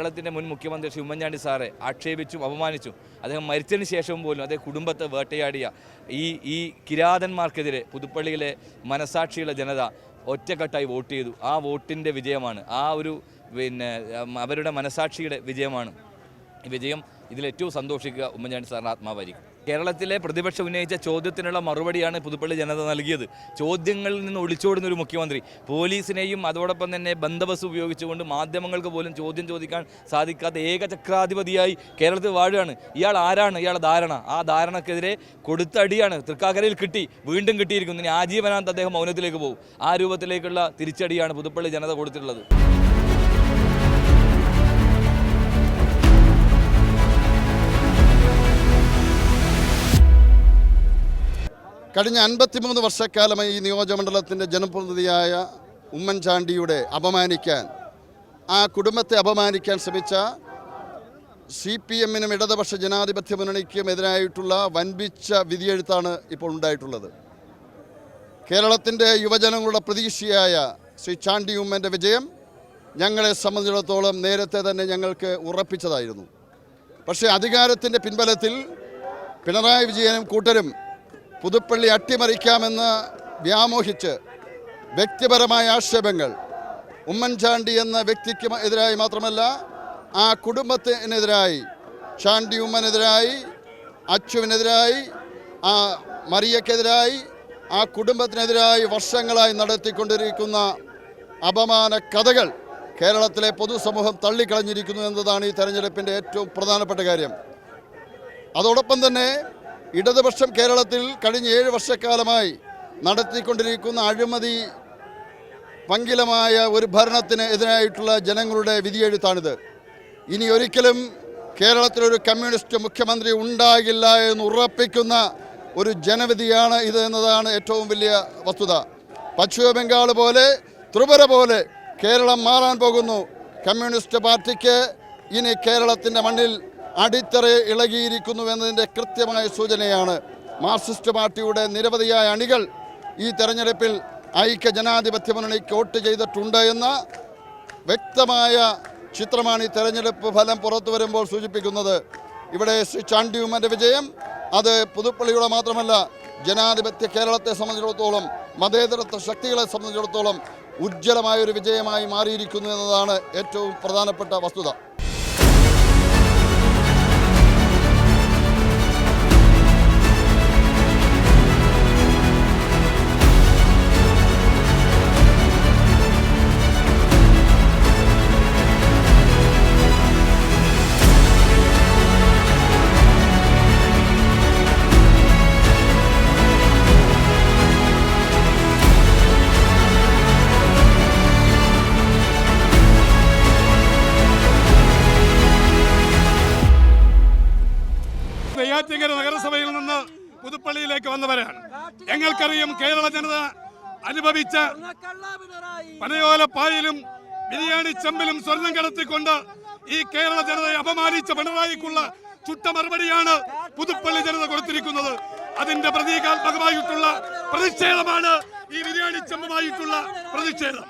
കേരളത്തിൻ്റെ മുൻ മുഖ്യമന്ത്രി ശ്രീ ഉമ്മൻചാണ്ടി സാറെ ആക്ഷേപിച്ചും അപമാനിച്ചും അദ്ദേഹം മരിച്ചതിന് ശേഷവും പോലും അദ്ദേഹം കുടുംബത്തെ വേട്ടയാടിയ ഈ കിരാതന്മാർക്കെതിരെ പുതുപ്പള്ളിയിലെ മനസാക്ഷിയുള്ള ജനത ഒറ്റക്കെട്ടായി വോട്ട് ചെയ്തു. ആ വോട്ടിൻ്റെ വിജയമാണ്, ആ ഒരു അവരുടെ മനസാക്ഷിയുടെ വിജയമാണ്. ഈ വിജയം ഇതിലേറ്റവും സന്തോഷിക്കുക ഉമ്മൻചാണ്ടി സാറിൻ്റെ ആത്മാവായിരിക്കും. കേരളത്തിലെ പ്രതിപക്ഷം ഉന്നയിച്ച ചോദ്യത്തിനുള്ള മറുപടിയാണ് പുതുപ്പള്ളി ജനത നൽകിയത്. ചോദ്യങ്ങളിൽ നിന്ന് ഒളിച്ചോടുന്ന ഒരു മുഖ്യമന്ത്രി, പോലീസിനെയും അതോടൊപ്പം തന്നെ ബന്ദോബസ്ത് ഉപയോഗിച്ചുകൊണ്ട് മാധ്യമങ്ങൾക്ക് പോലും ചോദ്യം ചോദിക്കാൻ സാധിക്കാത്ത ഏകചക്രാധിപതിയായി കേരളത്തിൽ വാഴുകയാണ്. ഇയാൾ ആരാണ്? ഇയാളുടെ ധാരണ, ആ ധാരണക്കെതിരെ കൊടുത്ത അടിയാണ്. തൃക്കാക്കരയിൽ കിട്ടി, വീണ്ടും കിട്ടിയിരിക്കുന്നു. ഇനി ആജീവനാന്ത അദ്ദേഹം മൗനത്തിലേക്ക് പോകും. ആ രൂപത്തിലേക്കുള്ള തിരിച്ചടിയാണ് പുതുപ്പള്ളി ജനത കൊടുത്തിട്ടുള്ളത്. കഴിഞ്ഞ 53 വർഷക്കാലമായി ഈ നിയോജകമണ്ഡലത്തിൻ്റെ ജനപ്രതിനിധിയായ ഉമ്മൻചാണ്ടിയുടെ അപമാനിക്കാൻ, ആ കുടുംബത്തെ അപമാനിക്കാൻ ശ്രമിച്ച CPM-നും ഇടതുപക്ഷ ജനാധിപത്യ മുന്നണിക്കും എതിരായിട്ടുള്ള വൻപിച്ച വിധിയെഴുത്താണ് ഇപ്പോൾ ഉണ്ടായിട്ടുള്ളത്. കേരളത്തിൻ്റെ യുവജനങ്ങളുടെ പ്രതീക്ഷയായ ശ്രീ ചാണ്ടി ഉമ്മൻ്റെ വിജയം ഞങ്ങളെ സംബന്ധിച്ചിടത്തോളം നേരത്തെ തന്നെ ഞങ്ങൾക്ക് ഉറപ്പിച്ചതായിരുന്നു. പക്ഷേ അധികാരത്തിൻ്റെ പിൻബലത്തിൽ പിണറായി വിജയനും കൂട്ടരും പുതുപ്പള്ളി അട്ടിമറിക്കാമെന്ന് വ്യാമോഹിച്ച് വ്യക്തിപരമായ ആക്ഷേപങ്ങൾ ഉമ്മൻചാണ്ടി എന്ന വ്യക്തിക്ക് എതിരായി മാത്രമല്ല, ആ കുടുംബത്തിനെതിരായി, ചാണ്ടി ഉമ്മനെതിരായി, അച്ചുവിനെതിരായി, ആ മറിയക്കെതിരായി, ആ കുടുംബത്തിനെതിരായി വർഷങ്ങളായി നടത്തിക്കൊണ്ടിരിക്കുന്ന അപമാന കഥകൾ കേരളത്തിലെ പൊതുസമൂഹം തള്ളിക്കളഞ്ഞിരിക്കുന്നു എന്നതാണ് ഈ തെരഞ്ഞെടുപ്പിൻ്റെ ഏറ്റവും പ്രധാനപ്പെട്ട കാര്യം. അതോടൊപ്പം തന്നെ ഇടതുപക്ഷം കേരളത്തിൽ കഴിഞ്ഞ 7 വർഷക്കാലമായി നടത്തിക്കൊണ്ടിരിക്കുന്ന അഴിമതി പങ്കിലമായ ഒരു ഭരണത്തിന് എതിരായിട്ടുള്ള ജനങ്ങളുടെ വിധിയെഴുത്താണിത്. ഇനി ഒരിക്കലും കേരളത്തിലൊരു കമ്മ്യൂണിസ്റ്റ് മുഖ്യമന്ത്രി ഉണ്ടാകില്ല എന്ന് ഉറപ്പിക്കുന്ന ഒരു ജനവിധിയാണ് ഇത് എന്നതാണ് ഏറ്റവും വലിയ വസ്തുത. പശ്ചിമ ബംഗാൾ പോലെ, ത്രിപുര പോലെ കേരളം മാറാൻ പോകുന്നു. കമ്മ്യൂണിസ്റ്റ് പാർട്ടിക്ക് ഇനി കേരളത്തിൻ്റെ മണ്ണിൽ അടിത്തറ ഇളകിയിരിക്കുന്നു എന്നതിൻ്റെ കൃത്യമായ സൂചനയാണ്. മാർക്സിസ്റ്റ് പാർട്ടിയുടെ നിരവധിയായ അണികൾ ഈ തെരഞ്ഞെടുപ്പിൽ ഐക്യ ജനാധിപത്യ മുന്നണിക്ക് വോട്ട് ചെയ്തിട്ടുണ്ട് എന്ന വ്യക്തമായ ചിത്രമാണ് ഈ തെരഞ്ഞെടുപ്പ് ഫലം പുറത്തു വരുമ്പോൾ സൂചിപ്പിക്കുന്നത്. ഇവിടെ ശ്രീ ചാണ്ടി ഉമ്മൻ്റെ വിജയം അത് പുതുപ്പള്ളിയുടെ മാത്രമല്ല, ജനാധിപത്യ കേരളത്തെ സംബന്ധിച്ചിടത്തോളം, മതേതരത്വ ശക്തികളെ സംബന്ധിച്ചിടത്തോളം ഉജ്ജ്വലമായൊരു വിജയമായി മാറിയിരിക്കുന്നു എന്നതാണ് ഏറ്റവും പ്രധാനപ്പെട്ട വസ്തുത. നെയ്യാറ്റിൻകര നഗരസഭയിൽ നിന്ന് പുതുപ്പള്ളിയിലേക്ക് വന്നവരാണ്. ഞങ്ങൾക്കറിയാം കേരള ജനത അനുഭവിച്ച പനയോലപ്പായലും ബിരിയാണി ചെമ്പിലും സ്വർണം കടത്തിക്കൊണ്ട് ഈ കേരള ജനതയെ അപമാനിച്ച പിണറായിക്കുള്ള ചുട്ട മറുപടിയാണ് പുതുപ്പള്ളി ജനത കൊടുത്തിരിക്കുന്നത്. അതിന്റെ പ്രതീകാത്മകമായിട്ടുള്ള പ്രതിഷേധമാണ് ഈ ബിരിയാണി ചെമ്പുമായിട്ടുള്ള പ്രതിഷേധം.